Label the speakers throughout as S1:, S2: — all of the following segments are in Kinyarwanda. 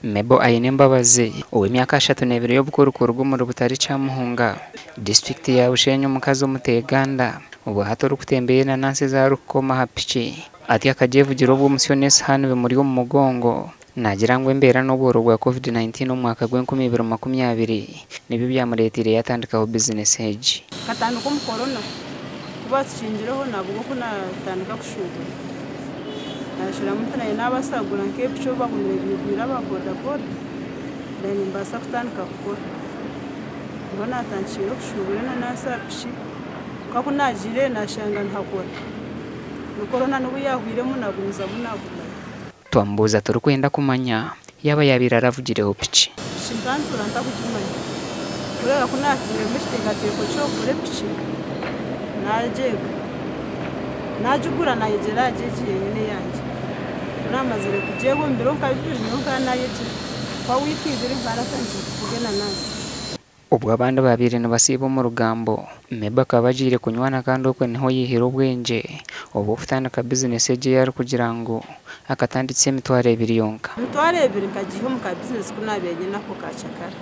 S1: Mebo aine mbabazi ow'emyaka 32 y'obukorokoro bw'omuri butari Kyamuhunga district ya Bushenyi omukazi omuteganda obwo hatori kutembeya enanasi za rukoma ha piki ati akajevugira obw'omusyo n'esihani bimuri omu mugongo nagira ngu embeera n'obworo bwa COVID-19 omwaka gw'2020 nibyo byamuretire yatandikaho business egi
S2: katandika omu corona kuba tukingireho nabwo kunatandika kushubura nashira mutana n'abasagura nk'ebico bagumire bibwira ababoda boda then mbasa kutandika gukora ngo natandikire kushubura enanasi piki kakunagire nashanga ntakora corona n'ubu yahwiremu nagumiza munagula
S1: twambuza turi kwenda kumanya yaba yabira aravugireho piki
S2: shintantura ntakukimanya kurega kunatire mishitegateko cyo kure piki najega najugura nayegera ajeje nyine yanjye namazire kujego mbiro kabiri nyoka nayeje kwa wikizire baratangiye kugena nasi
S1: ubwo abandi babiri nabasiba mu rugambo Meba kabajire kunywana kandi okwe niho yihira ubwenge obwo kutandika business ege yari kugira ngo akatanditse emitwaro 2 yonka
S2: emitwaro 2 kagiho mu ka business kunabenye nako kacakara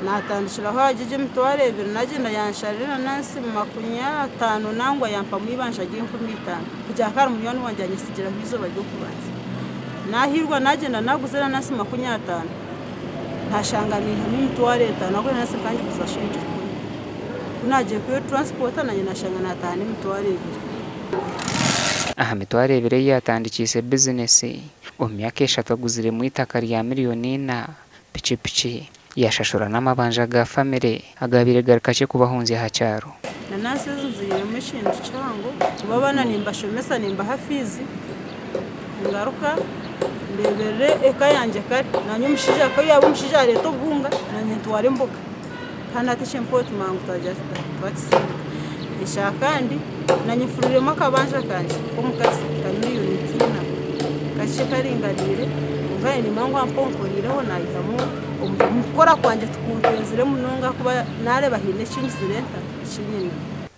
S2: natandishiraho agije emitwaro 2 nagenda yansharira nansi 50 nangwa yampa mwibanja giye 15 kujya kara umuyoni wanje anyisigira bizo bajyo kubanza nahirwa nagenda naguzera nansi 50 ntashanga ni hamwe emitwaro 5 nako nansi kandi kuzashinja kunaje kwe transport nanye nashanga natane emitwaro 2
S1: aha mitwaro 2 yatandikise business omyaka 3 aguzire mu itaka rya miliyoni 4 pici yashashura n'amabanja ga family agabire garikache kubahunze ha cyaro
S2: nanasi zuzire mu shindu cyango babana nimba shomesa nimba hafizi ngaruka ndebere eka yanje kare nanyu mushija ko yabo mushija reto bunga nanye tware mboga kandi atishe mpoti mangu tajasta twatsi ishakandi nanye fururemo akabanja kanje ko mukasi kamiliyoni 9 kache karinganire ngaye ni mangu amponkoriraho nayihamo umukora kwanje tukunzire munonga kuba nare bahine kinzirenta kinyine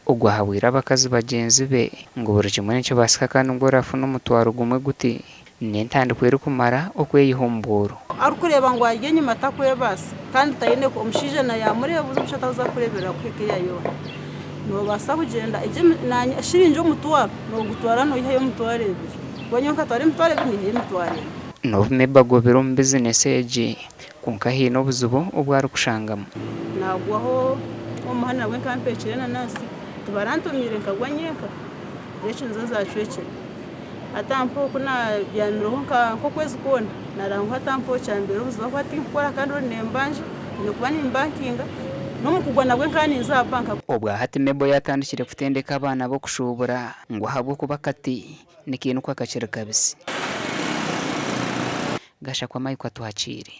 S1: ubwo hawira abakazi bagenzi be ngo buri kimwe n'icyo basika kandi ngo rafuna umutwaro gumwe guti n'entandiko iri kumara okweyihumburo
S2: arukureba ngo agenye mata kwebasa kandi tayine ko umushije na yamureba uzushata uza kurebera kweke yayo no basa kugenda ije nanye shirinje umutwaro no gutwara no ihe yo mutware 2 bonyonka tware mutware 2 ihe mutware
S1: no Meba gobero mu business egi kunka hino buzubo ubwari kushangamo
S2: nagwaho umuhana we kampechere nanasi tubarantumire nkagwanyenka recho nzo zacwece atampo kuna byamiroho nko kwezi kona narango atampo cyambere ubuzuba kwati nkora kandi nembanje no kuba ni bankinga no mukugwa nabwe kandi nza banka
S1: ubwo hati Mebo yatandikire kutendeka abana bo kushubura ngo habwo kubakati nikintu kwakacira kabisi gasha kwa mayiko atuhacire